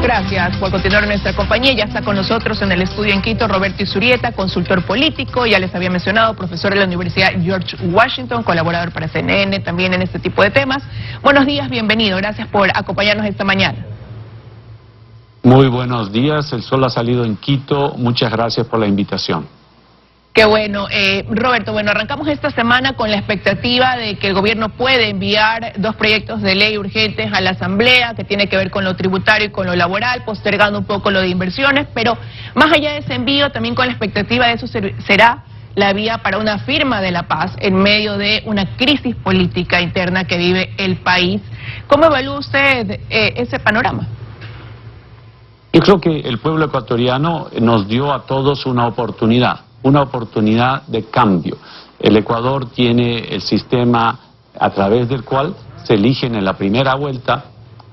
Gracias por continuar en nuestra compañía. Ya está con nosotros en el estudio en Quito Roberto Izurieta, consultor político, ya les había mencionado, profesor de la Universidad George Washington, colaborador para CNN también en este tipo de temas. Buenos días, bienvenido. Gracias por acompañarnos esta mañana. Muy buenos días, el sol ha salido en Quito. Muchas gracias por la invitación. Qué bueno. Roberto, arrancamos esta semana con la expectativa de que el gobierno puede enviar 2 proyectos de ley urgentes a la Asamblea, que tiene que ver con lo tributario y con lo laboral, postergando un poco lo de inversiones, pero más allá de ese envío, también con la expectativa de eso será la vía para una firma de la paz en medio de una crisis política interna que vive el país. ¿Cómo evalúa usted ese panorama? Yo creo que el pueblo ecuatoriano nos dio a todos una oportunidad de cambio. El Ecuador tiene el sistema a través del cual se eligen en la primera vuelta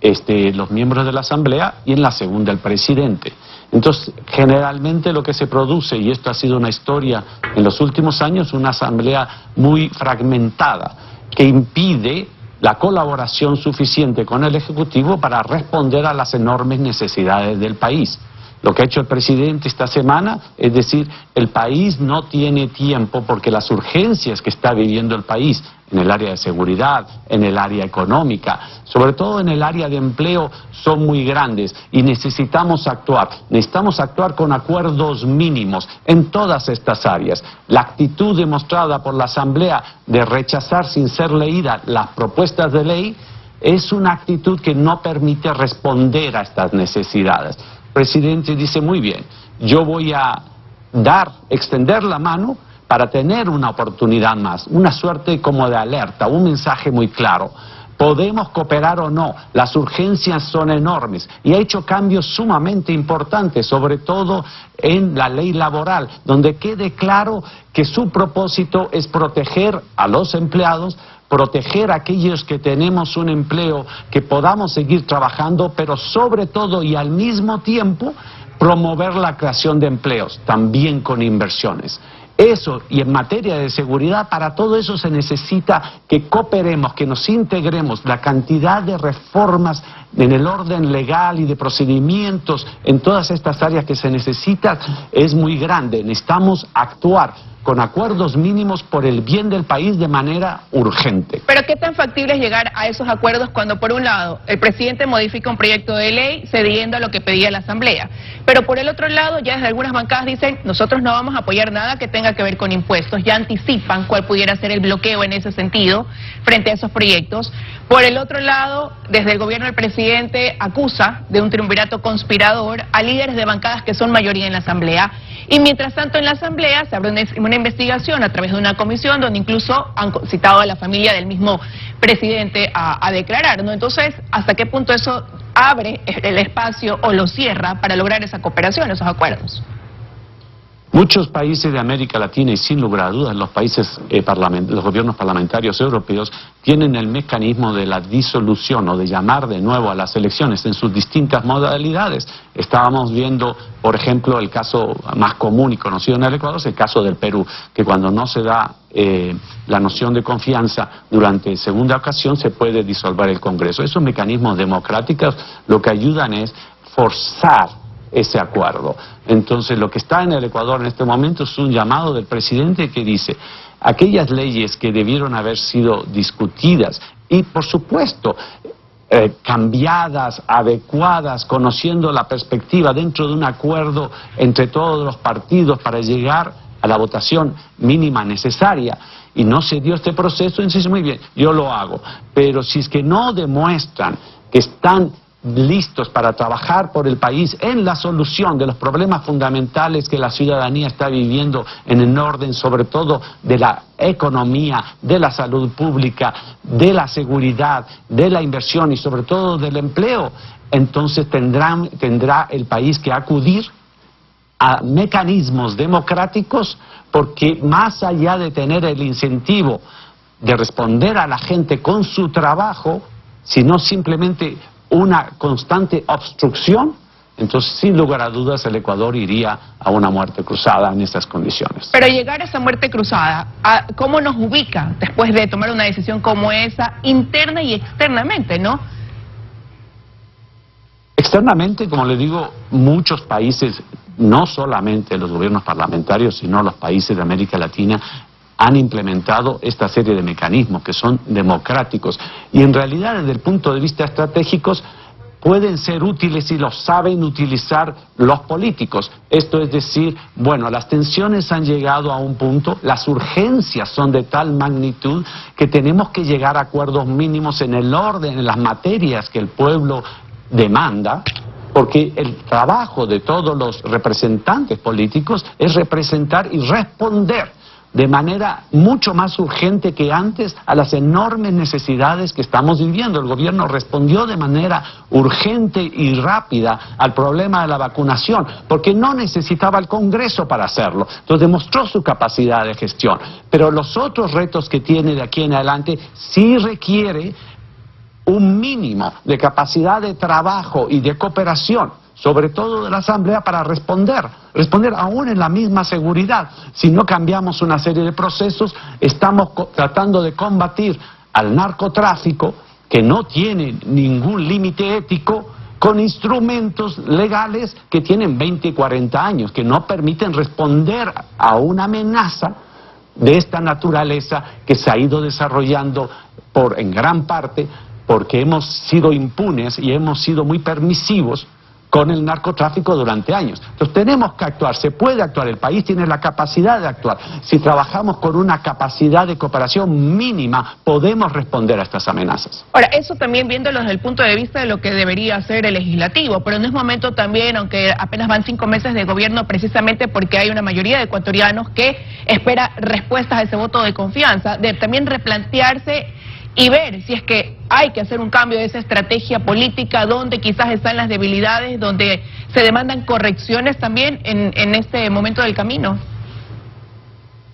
los miembros de la Asamblea y en la segunda el presidente. Entonces, generalmente lo que se produce, y esto ha sido una historia en los últimos años, una Asamblea muy fragmentada, que impide la colaboración suficiente con el Ejecutivo para responder a las enormes necesidades del país. Lo que ha hecho el presidente esta semana es decir, el país no tiene tiempo porque las urgencias que está viviendo el país en el área de seguridad, en el área económica, sobre todo en el área de empleo, son muy grandes y necesitamos actuar. Necesitamos actuar con acuerdos mínimos en todas estas áreas. La actitud demostrada por la Asamblea de rechazar sin ser leída las propuestas de ley es una actitud que no permite responder a estas necesidades. El presidente dice muy bien, yo voy a extender la mano para tener una oportunidad más, una suerte como de alerta, un mensaje muy claro. Podemos cooperar o no, las urgencias son enormes y ha hecho cambios sumamente importantes, sobre todo en la ley laboral, donde quede claro que su propósito es proteger a los empleados, proteger a aquellos que tenemos un empleo, que podamos seguir trabajando, pero sobre todo y al mismo tiempo promover la creación de empleos, también con inversiones. Eso, y en materia de seguridad, para todo eso se necesita que cooperemos, que nos integremos. La cantidad de reformas en el orden legal y de procedimientos en todas estas áreas que se necesitan es muy grande. Necesitamos actuar con acuerdos mínimos por el bien del país de manera urgente. Pero ¿qué tan factible es llegar a esos acuerdos cuando, por un lado, el presidente modifica un proyecto de ley cediendo a lo que pedía la Asamblea? Pero por el otro lado, ya desde algunas bancadas dicen, nosotros no vamos a apoyar nada que tenga que ver con impuestos. Ya anticipan cuál pudiera ser el bloqueo en ese sentido frente a esos proyectos. Por el otro lado, desde el gobierno del presidente acusa de un triunvirato conspirador a líderes de bancadas que son mayoría en la Asamblea. Y mientras tanto en la Asamblea se abre una investigación a través de una comisión donde incluso han citado a la familia del mismo presidente a declarar, ¿no? Entonces, ¿hasta qué punto eso abre el espacio o lo cierra para lograr esa cooperación, esos acuerdos? Muchos países de América Latina y sin lugar a dudas los gobiernos parlamentarios europeos tienen el mecanismo de la disolución o de llamar de nuevo a las elecciones en sus distintas modalidades. Estábamos viendo, por ejemplo, el caso más común y conocido en el Ecuador, es el caso del Perú, que cuando no se da la noción de confianza durante segunda ocasión se puede disolver el Congreso. Esos mecanismos democráticos lo que ayudan es forzar ese acuerdo. Entonces, lo que está en el Ecuador en este momento es un llamado del presidente que dice, aquellas leyes que debieron haber sido discutidas y, por supuesto, cambiadas, adecuadas, conociendo la perspectiva dentro de un acuerdo entre todos los partidos para llegar a la votación mínima necesaria, y no se dio este proceso, entonces muy bien, yo lo hago. Pero si es que no demuestran que están listos para trabajar por el país en la solución de los problemas fundamentales que la ciudadanía está viviendo en el orden, sobre todo de la economía, de la salud pública, de la seguridad, de la inversión y sobre todo del empleo, entonces tendrá el país que acudir a mecanismos democráticos, porque más allá de tener el incentivo de responder a la gente con su trabajo, sino simplemente una constante obstrucción, entonces sin lugar a dudas el Ecuador iría a una muerte cruzada en estas condiciones. Pero llegar a esa muerte cruzada, ¿cómo nos ubica después de tomar una decisión como esa, interna y externamente, no? Externamente, como le digo, muchos países, no solamente los gobiernos parlamentarios, sino los países de América Latina, han implementado esta serie de mecanismos que son democráticos y en realidad desde el punto de vista estratégico pueden ser útiles si los saben utilizar los políticos. Esto es decir, bueno, las tensiones han llegado a un punto, las urgencias son de tal magnitud que tenemos que llegar a acuerdos mínimos en el orden, en las materias que el pueblo demanda, porque el trabajo de todos los representantes políticos es representar y responder de manera mucho más urgente que antes a las enormes necesidades que estamos viviendo. El gobierno respondió de manera urgente y rápida al problema de la vacunación, porque no necesitaba el Congreso para hacerlo. Entonces demostró su capacidad de gestión. Pero los otros retos que tiene de aquí en adelante sí requiere un mínimo de capacidad de trabajo y de cooperación, sobre todo de la Asamblea, para responder aún en la misma seguridad. Si no cambiamos una serie de procesos, estamos tratando de combatir al narcotráfico, que no tiene ningún límite ético, con instrumentos legales que tienen 20 y 40 años, que no permiten responder a una amenaza de esta naturaleza que se ha ido desarrollando en gran parte porque hemos sido impunes y hemos sido muy permisivos con el narcotráfico durante años. Entonces tenemos que actuar, se puede actuar, el país tiene la capacidad de actuar. Si trabajamos con una capacidad de cooperación mínima, podemos responder a estas amenazas. Ahora, eso también viéndolo desde el punto de vista de lo que debería hacer el legislativo, pero no es momento también, aunque apenas van 5 meses de gobierno, precisamente porque hay una mayoría de ecuatorianos que espera respuestas a ese voto de confianza, de también replantearse y ver si es que hay que hacer un cambio de esa estrategia política, donde quizás están las debilidades, donde se demandan correcciones también en este momento del camino.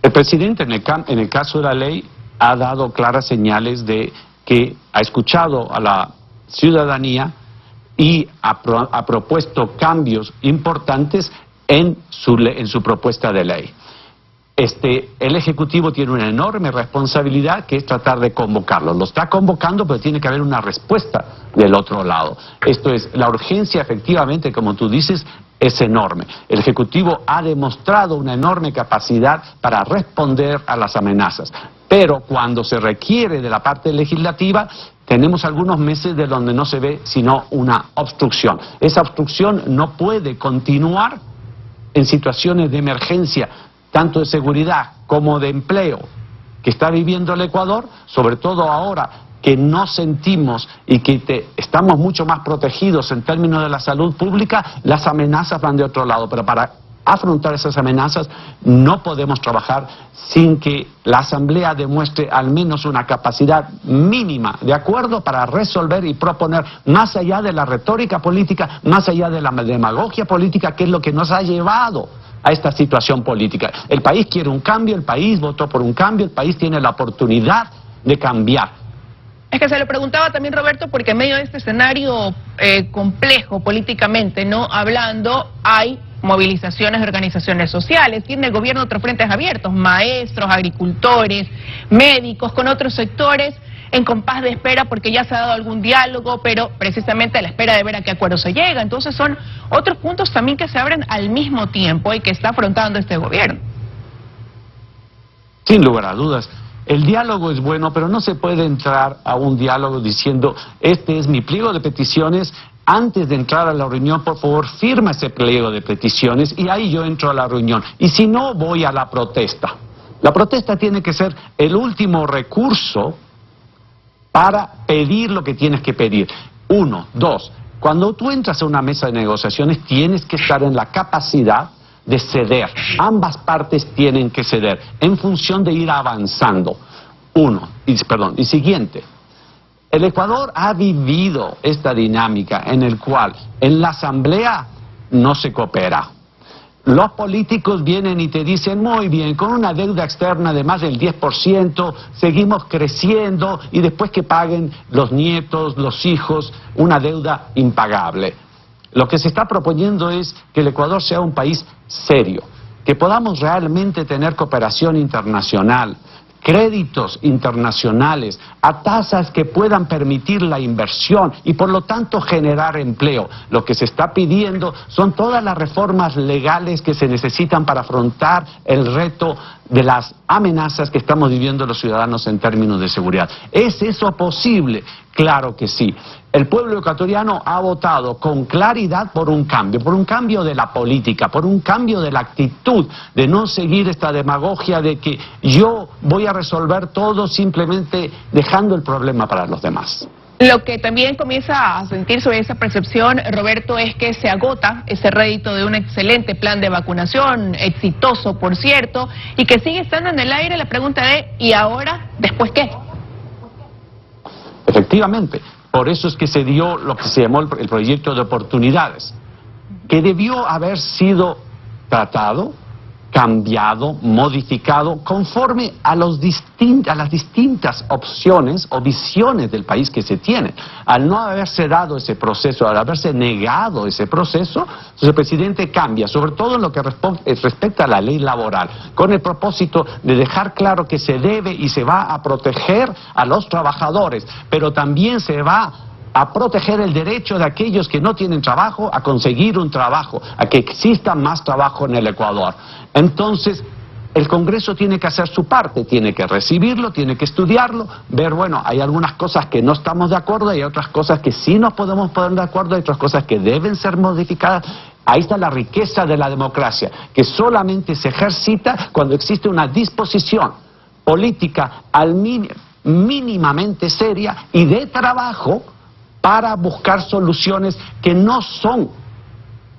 El presidente, en el caso de la ley, ha dado claras señales de que ha escuchado a la ciudadanía y ha propuesto cambios importantes en su propuesta de ley. El Ejecutivo tiene una enorme responsabilidad, que es tratar de convocarlo. Lo está convocando, pero tiene que haber una respuesta del otro lado. Esto es, la urgencia efectivamente, como tú dices, es enorme. El Ejecutivo ha demostrado una enorme capacidad para responder a las amenazas. Pero cuando se requiere de la parte legislativa, tenemos algunos meses de donde no se ve sino una obstrucción. Esa obstrucción no puede continuar en situaciones de emergencia, tanto de seguridad como de empleo que está viviendo el Ecuador, sobre todo ahora que no sentimos y que estamos mucho más protegidos en términos de la salud pública. Las amenazas van de otro lado, pero para afrontar esas amenazas no podemos trabajar sin que la Asamblea demuestre al menos una capacidad mínima de acuerdo para resolver y proponer, más allá de la retórica política, más allá de la demagogia política, que es lo que nos ha llevado a esta situación política. El país quiere un cambio, el país votó por un cambio, el país tiene la oportunidad de cambiar. Es que se lo preguntaba también, Roberto, porque en medio de este escenario complejo políticamente, no hablando, hay movilizaciones de organizaciones sociales, tiene el gobierno otros frentes abiertos, maestros, agricultores, médicos, con otros sectores en compás de espera, porque ya se ha dado algún diálogo, pero precisamente a la espera de ver a qué acuerdo se llega. Entonces son otros puntos también que se abren al mismo tiempo y que está afrontando este gobierno. Sin lugar a dudas. El diálogo es bueno, pero no se puede entrar a un diálogo diciendo, este es mi pliego de peticiones. Antes de entrar a la reunión, por favor, firma ese pliego de peticiones y ahí yo entro a la reunión. Y si no, voy a la protesta. La protesta tiene que ser el último recurso para pedir lo que tienes que pedir. 1, 2, cuando tú entras a una mesa de negociaciones tienes que estar en la capacidad de ceder. Ambas partes tienen que ceder en función de ir avanzando. Y siguiente, el Ecuador ha vivido esta dinámica en el cual en la Asamblea no se coopera. Los políticos vienen y te dicen, muy bien, con una deuda externa de más del 10%, seguimos creciendo y después que paguen los nietos, los hijos, una deuda impagable. Lo que se está proponiendo es que el Ecuador sea un país serio, que podamos realmente tener cooperación internacional, créditos internacionales a tasas que puedan permitir la inversión y por lo tanto generar empleo. Lo que se está pidiendo son todas las reformas legales que se necesitan para afrontar el reto de las amenazas que estamos viviendo los ciudadanos en términos de seguridad. ¿Es eso posible? Claro que sí. El pueblo ecuatoriano ha votado con claridad por un cambio de la política, por un cambio de la actitud, de no seguir esta demagogia de que yo voy a resolver todo simplemente dejando el problema para los demás. Lo que también comienza a sentir sobre esa percepción, Roberto, es que se agota ese rédito de un excelente plan de vacunación, exitoso por cierto, y que sigue estando en el aire la pregunta de ¿y ahora? ¿Después qué? Efectivamente, por eso es que se dio lo que se llamó el proyecto de oportunidades, que debió haber sido tratado, cambiado, modificado, conforme a las distintas opciones o visiones del país que se tienen. Al no haberse dado ese proceso, al haberse negado ese proceso, el presidente cambia, sobre todo en lo que respecta a la ley laboral, con el propósito de dejar claro que se debe y se va a proteger a los trabajadores, pero también se va a proteger el derecho de aquellos que no tienen trabajo a conseguir un trabajo, a que exista más trabajo en el Ecuador. Entonces, el Congreso tiene que hacer su parte, tiene que recibirlo, tiene que estudiarlo, ver, bueno, hay algunas cosas que no estamos de acuerdo, hay otras cosas que sí nos podemos poner de acuerdo, hay otras cosas que deben ser modificadas. Ahí está la riqueza de la democracia, que solamente se ejercita cuando existe una disposición política mínimamente seria y de trabajo para buscar soluciones que no son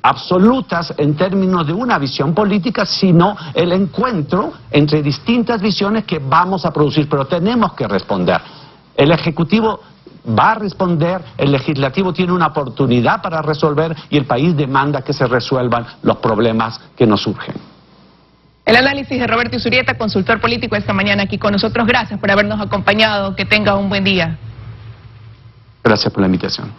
absolutas en términos de una visión política, sino el encuentro entre distintas visiones que vamos a producir, pero tenemos que responder. El Ejecutivo va a responder, el Legislativo tiene una oportunidad para resolver y el país demanda que se resuelvan los problemas que nos surgen. El análisis de Roberto Izurieta, consultor político, esta mañana aquí con nosotros. Gracias por habernos acompañado. Que tenga un buen día. Gracias por la invitación.